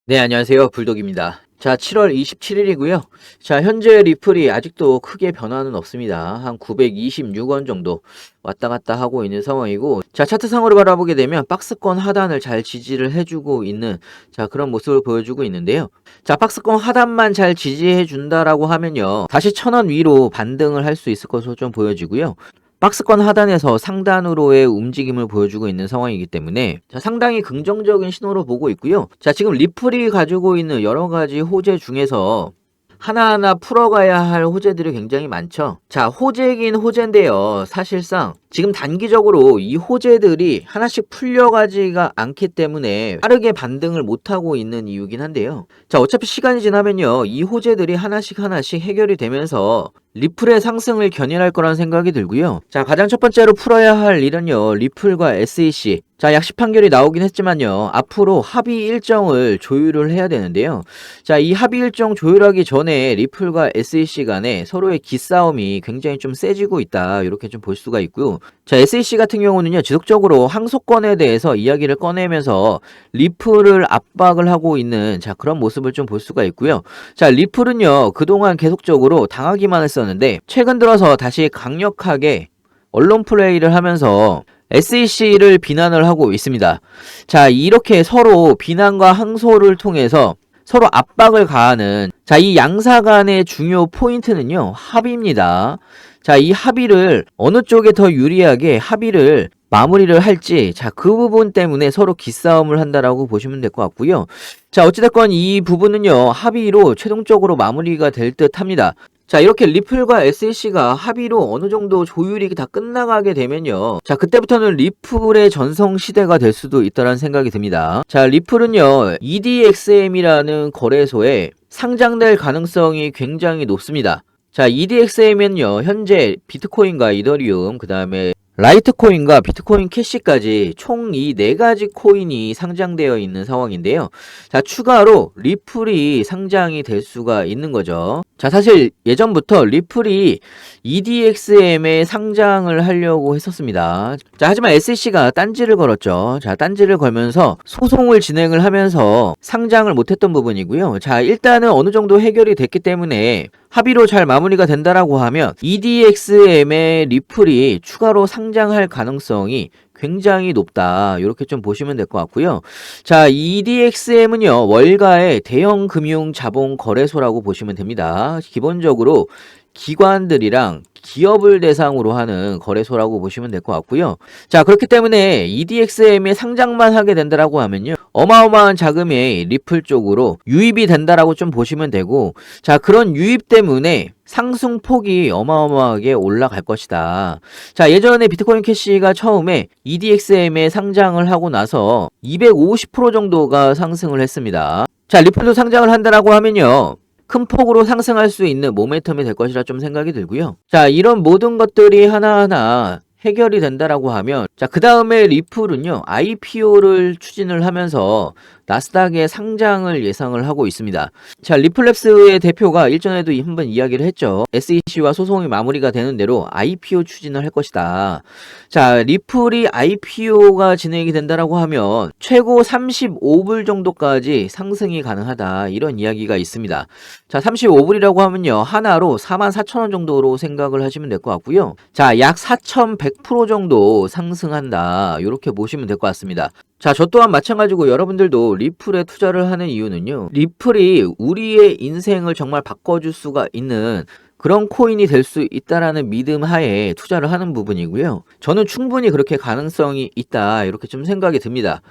네, 안녕하세요. 불독입니다. 자, 7월 27일이고요. 자, 현재 리플이 아직도 크게 변화는 없습니다. 한 926원 정도 왔다 갔다 하고 있는 상황이고, 자, 차트상으로 바라보게 되면 박스권 하단을 잘 지지를 해주고 있는, 자, 그런 모습을 보여주고 있는데요. 자, 박스권 하단만 잘 지지해 준다라고 하면요, 다시 1000원 위로 반등을 할 수 있을 것으로 좀 보여지고요. 박스권 하단에서 상단으로의 움직임을 보여주고 있는 상황이기 때문에, 자, 상당히 긍정적인 신호로 보고 있고요. 자, 지금 리플이 가지고 있는 여러 가지 호재 중에서 하나하나 풀어가야 할 호재들이 굉장히 많죠. 자, 호재긴 호재인데요. 사실상 지금 단기적으로 이 호재들이 하나씩 풀려가지가 않기 때문에 빠르게 반등을 못하고 있는 이유긴 한데요. 자, 어차피 시간이 지나면요, 이 호재들이 하나씩 해결이 되면서 리플의 상승을 견인할 거란 생각이 들고요. 자, 가장 첫 번째로 풀어야 할 일은요, 리플과 SEC. 자, 약식 판결이 나오긴 했지만요, 앞으로 합의 일정을 조율을 해야 되는데요. 자, 이 합의 일정 조율하기 전에 리플과 SEC 간에 서로의 기싸움이 굉장히 좀 세지고 있다, 이렇게 좀 볼 수가 있고요. 자, SEC 같은 경우는요, 지속적으로 항소권에 대해서 이야기를 꺼내면서 리플을 압박을 하고 있는, 자, 그런 모습을 좀 볼 수가 있고요. 자, 리플은요, 그동안 계속적으로 당하기만 했었는데 최근 들어서 다시 강력하게 언론 플레이를 하면서 SEC를 비난을 하고 있습니다. 자, 이렇게 서로 비난과 항소를 통해서 서로 압박을 가하는, 자, 이 양사 간의 중요 포인트는요, 합의입니다. 자, 이 합의를 어느 쪽에 더 유리하게 합의를 마무리를 할지, 자, 그 부분 때문에 서로 기싸움을 한다라고 보시면 될 것 같고요. 자, 어찌됐건 이 부분은요, 합의로 최종적으로 마무리가 될 듯 합니다. 자, 이렇게 리플과 SEC가 합의로 어느 정도 조율이 다 끝나가게 되면요, 자, 그때부터는 리플의 전성시대가 될 수도 있다는 생각이 듭니다. 자, 리플은요, EDXM이라는 거래소에 상장될 가능성이 굉장히 높습니다. 자, EDXM은요, 현재 비트코인과 이더리움, 그 다음에 라이트코인과 비트코인 캐시까지 총 이 4가지 코인이 상장되어 있는 상황인데요. 자, 추가로 리플이 상장이 될 수가 있는 거죠. 자, 사실 예전부터 리플이 EDXM에 상장을 하려고 했었습니다. 자, 하지만 SEC가 딴지를 걸었죠. 자, 딴지를 걸면서 소송을 진행을 하면서 상장을 못했던 부분이고요. 자, 일단은 어느 정도 해결이 됐기 때문에 합의로 잘 마무리가 된다라고 하면 EDXM의 리플이 추가로 상장할 가능성이 굉장히 높다, 이렇게 좀 보시면 될 것 같고요. 자, EDXM은요, 월가의 대형 금융 자본 거래소라고 보시면 됩니다. 기본적으로 기관들이랑 기업을 대상으로 하는 거래소라고 보시면 될 것 같고요. 자, 그렇기 때문에 EDXM에 상장만 하게 된다라고 하면요, 어마어마한 자금이 리플 쪽으로 유입이 된다라고 좀 보시면 되고, 자, 그런 유입 때문에 상승폭이 어마어마하게 올라갈 것이다. 자, 예전에 비트코인 캐시가 처음에 EDXM에 상장을 하고 나서 250% 정도가 상승을 했습니다. 자, 리플도 상장을 한다라고 하면요, 큰 폭으로 상승할 수 있는 모멘텀이 될 것이라 좀 생각이 들고요. 자, 이런 모든 것들이 하나하나 해결이 된다라고 하면, 자, 그 다음에 리플은요, IPO를 추진을 하면서 나스닥에 상장을 예상을 하고 있습니다. 자, 리플랩스의 대표가 일전에도 한번 이야기를 했죠. SEC와 소송이 마무리가 되는 대로 IPO 추진을 할 것이다. 자, 리플이 IPO가 진행이 된다라고 하면 최고 35불 정도까지 상승이 가능하다, 이런 이야기가 있습니다. 자, 35불이라고 하면요, 하나로 44,000원 정도로 생각을 하시면 될 것 같고요. 자, 약 4,100% 정도 상승한다, 이렇게 보시면 될 것 같습니다. 자, 저 또한 마찬가지고 여러분들도 리플에 투자를 하는 이유는요, 리플이 우리의 인생을 정말 바꿔줄 수가 있는 그런 코인이 될 수 있다라는 믿음 하에 투자를 하는 부분이고요. 저는 충분히 그렇게 가능성이 있다, 이렇게 좀 생각이 듭니다.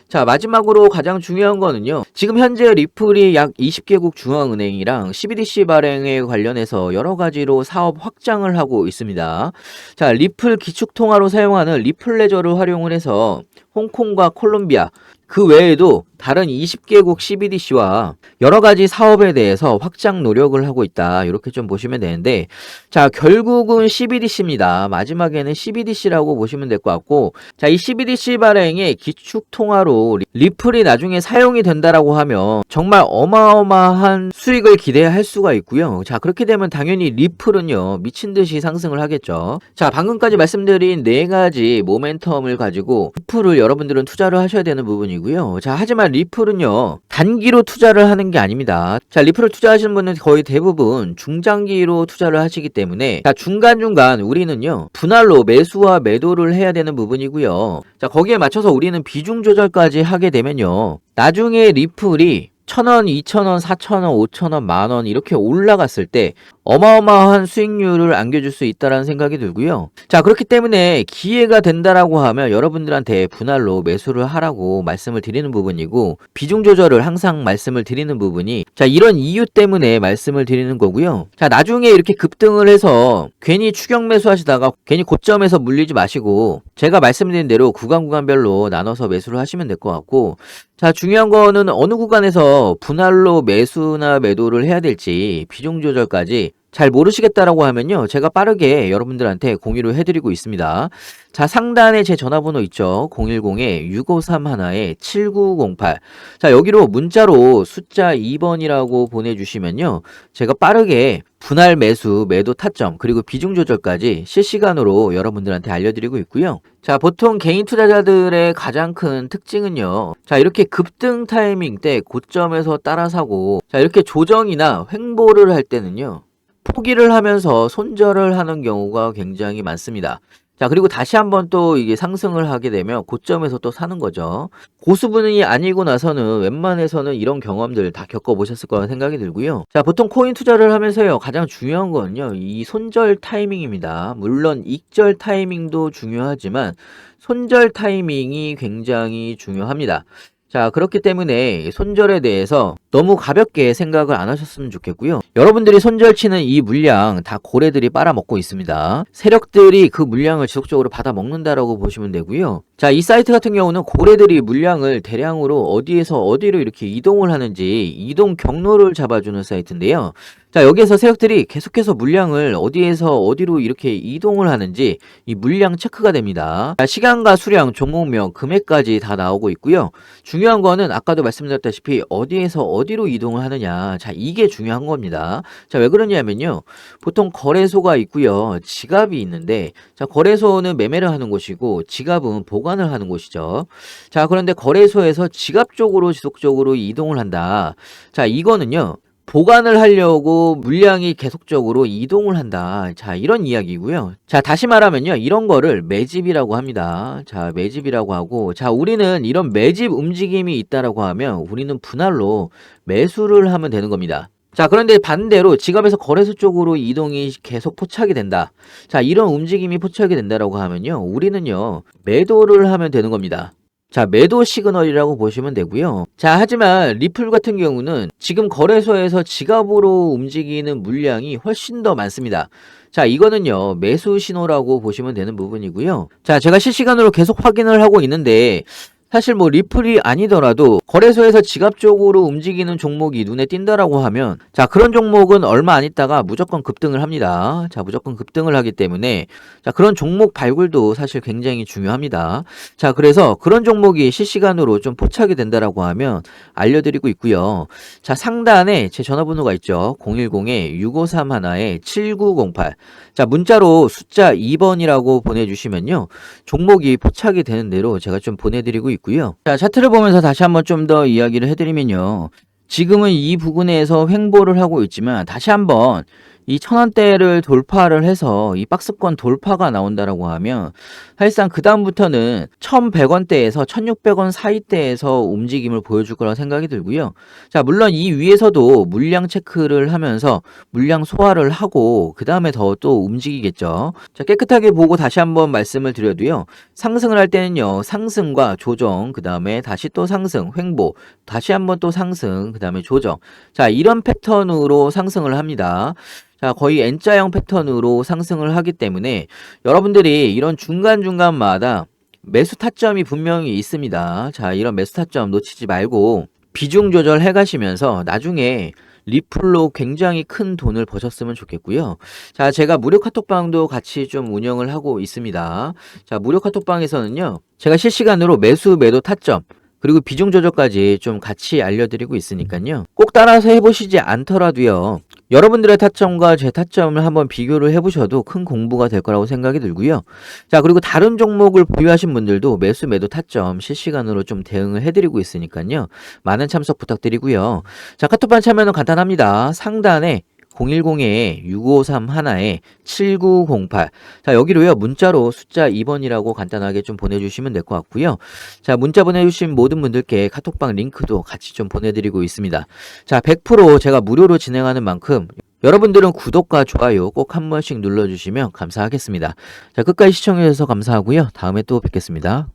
자, 마지막으로 가장 중요한 거는요, 지금 현재 리플이 약 20개국 중앙은행이랑 CBDC 발행에 관련해서 여러 가지로 사업 확장을 하고 있습니다. 자, 리플 기축통화로 사용하는 리플 레저를 활용을 해서 홍콩과 콜롬비아, 그 외에도 다른 20개국 CBDC와 여러 가지 사업에 대해서 확장 노력을 하고 있다, 이렇게 좀 보시면 되는데, 자, 결국은 CBDC입니다. 마지막에는 CBDC라고 보시면 될 것 같고, 자, 이 CBDC 발행의 기축통화로 리플이 나중에 사용이 된다라고 하면 정말 어마어마한 수익을 기대할 수가 있고요. 자, 그렇게 되면 당연히 리플은요, 미친 듯이 상승을 하겠죠. 자, 방금까지 말씀드린 4가지 모멘텀을 가지고 리플을 여러분들은 투자를 하셔야 되는 부분이고요. 자, 하지만 리플은요, 단기로 투자를 하는 게 아닙니다. 자, 리플을 투자하시는 분은 거의 대부분 중장기로 투자를 하시기 때문에, 자, 중간중간 우리는요, 분할로 매수와 매도를 해야 되는 부분이고요. 자, 거기에 맞춰서 우리는 비중 조절까지 하게 되면요, 나중에 리플이 1,000원, 2,000원, 4,000원, 5,000원, 만원 이렇게 올라갔을 때 어마어마한 수익률을 안겨줄 수 있다는 생각이 들고요. 자, 그렇기 때문에 기회가 된다라고 하면 여러분들한테 분할로 매수를 하라고 말씀을 드리는 부분이고, 비중 조절을 항상 말씀을 드리는 부분이, 자, 이런 이유 때문에 말씀을 드리는 거고요. 자, 나중에 이렇게 급등을 해서 괜히 추격 매수하시다가 괜히 고점에서 물리지 마시고, 제가 말씀드린 대로 구간별로 나눠서 매수를 하시면 될 것 같고, 자, 중요한 거는 어느 구간에서 분할로 매수나 매도를 해야 될지 비중 조절까지 잘 모르시겠다라고 하면요, 제가 빠르게 여러분들한테 공유를 해드리고 있습니다. 자, 상단에 제 전화번호 있죠. 010-6531-7908. 자, 여기로 문자로 숫자 2번이라고 보내주시면요, 제가 빠르게 분할 매수, 매도 타점, 그리고 비중 조절까지 실시간으로 여러분들한테 알려드리고 있고요. 자, 보통 개인 투자자들의 가장 큰 특징은요, 자, 이렇게 급등 타이밍 때 고점에서 따라 사고, 자, 이렇게 조정이나 횡보를 할 때는요, 포기를 하면서 손절을 하는 경우가 굉장히 많습니다. 자, 그리고 다시 한번 또 이게 상승을 하게 되면 고점에서 또 사는 거죠. 고수분이 아니고 나서는 웬만해서는 이런 경험들 다 겪어보셨을 거라 생각이 들고요. 자, 보통 코인 투자를 하면서요, 가장 중요한 거는요, 이 손절 타이밍입니다. 물론 익절 타이밍도 중요하지만 손절 타이밍이 굉장히 중요합니다. 자, 그렇기 때문에 손절에 대해서 너무 가볍게 생각을 안 하셨으면 좋겠고요. 여러분들이 손절치는 이 물량 다 고래들이 빨아먹고 있습니다. 세력들이 그 물량을 지속적으로 받아먹는다라고 보시면 되고요. 자, 이 사이트 같은 경우는 고래들이 물량을 대량으로 어디에서 어디로 이렇게 이동을 하는지 이동 경로를 잡아주는 사이트인데요. 자, 여기에서 세력들이 계속해서 물량을 어디에서 어디로 이렇게 이동을 하는지 이 물량 체크가 됩니다. 자, 시간과 수량, 종목명, 금액까지 다 나오고 있고요. 중요한 거는 아까도 말씀드렸다시피 어디에서 어디로 이동을 하느냐. 자, 이게 중요한 겁니다. 자, 왜 그러냐면요, 보통 거래소가 있고요, 지갑이 있는데, 자, 거래소는 매매를 하는 곳이고 지갑은 보관을 하는 곳이죠. 자, 그런데 거래소에서 지갑 쪽으로 지속적으로 이동을 한다. 자, 이거는요, 보관을 하려고 물량이 계속적으로 이동을 한다. 자, 이런 이야기고요. 자, 다시 말하면요, 이런 거를 매집이라고 합니다. 자, 매집이라고 하고, 자, 우리는 이런 매집 움직임이 있다라고 하면 우리는 분할로 매수를 하면 되는 겁니다. 자, 그런데 반대로 지갑에서 거래소 쪽으로 이동이 계속 포착이 된다. 자, 이런 움직임이 포착이 된다라고 하면요, 우리는요, 매도를 하면 되는 겁니다. 자, 매도 시그널이라고 보시면 되고요. 자, 하지만 리플 같은 경우는 지금 거래소에서 지갑으로 움직이는 물량이 훨씬 더 많습니다. 자, 이거는요, 매수 신호라고 보시면 되는 부분이고요. 자, 제가 실시간으로 계속 확인을 하고 있는데, 사실 뭐 리플이 아니더라도 거래소에서 지갑 쪽으로 움직이는 종목이 눈에 띈다라고 하면, 자, 그런 종목은 얼마 안 있다가 무조건 급등을 합니다. 자, 무조건 급등을 하기 때문에, 자, 그런 종목 발굴도 사실 굉장히 중요합니다. 자, 그래서 그런 종목이 실시간으로 좀 포착이 된다라고 하면 알려드리고 있고요. 자, 상단에 제 전화번호가 있죠. 010-6531-7908. 자, 문자로 숫자 2번이라고 보내주시면요, 종목이 포착이 되는 대로 제가 좀 보내드리고 있고요. 자, 차트를 보면서 다시 한번 좀 더 이야기를 해드리면요, 지금은 이 부근에서 횡보를 하고 있지만 다시 한번 이 1,000원대를 돌파를 해서 이 박스권 돌파가 나온다라고 하면 사실상 그 다음부터는 1,100원대에서 1,600원 사이대에서 움직임을 보여줄 거라 생각이 들고요. 자, 물론 이 위에서도 물량 체크를 하면서 물량 소화를 하고 그 다음에 더 또 움직이겠죠. 자, 깨끗하게 보고 다시 한번 말씀을 드려도요, 상승을 할 때는요, 상승과 조정, 그 다음에 다시 또 상승, 횡보, 다시 한번 또 상승, 그 다음에 조정. 자, 이런 패턴으로 상승을 합니다. 자, 거의 N자형 패턴으로 상승을 하기 때문에 여러분들이 이런 중간중간마다 매수 타점이 분명히 있습니다. 자, 이런 매수 타점 놓치지 말고 비중 조절해 가시면서 나중에 리플로 굉장히 큰 돈을 버셨으면 좋겠고요. 자, 제가 무료 카톡방도 같이 좀 운영을 하고 있습니다. 자, 무료 카톡방에서는요, 제가 실시간으로 매수, 매도 타점, 그리고 비중 조절까지 좀 같이 알려드리고 있으니까요, 꼭 따라서 해보시지 않더라도요, 여러분들의 타점과 제 타점을 한번 비교를 해보셔도 큰 공부가 될 거라고 생각이 들고요. 자, 그리고 다른 종목을 보유하신 분들도 매수 매도 타점 실시간으로 좀 대응을 해드리고 있으니까요. 많은 참석 부탁드리고요. 자, 카톡방 참여는 간단합니다. 상단에 010-6531-7908. 자, 여기로요. 문자로 숫자 2번이라고 간단하게 좀 보내주시면 될 것 같고요. 자, 문자 보내주신 모든 분들께 카톡방 링크도 같이 좀 보내드리고 있습니다. 자, 100% 제가 무료로 진행하는 만큼 여러분들은 구독과 좋아요 꼭 한 번씩 눌러주시면 감사하겠습니다. 자, 끝까지 시청해주셔서 감사하고요. 다음에 또 뵙겠습니다.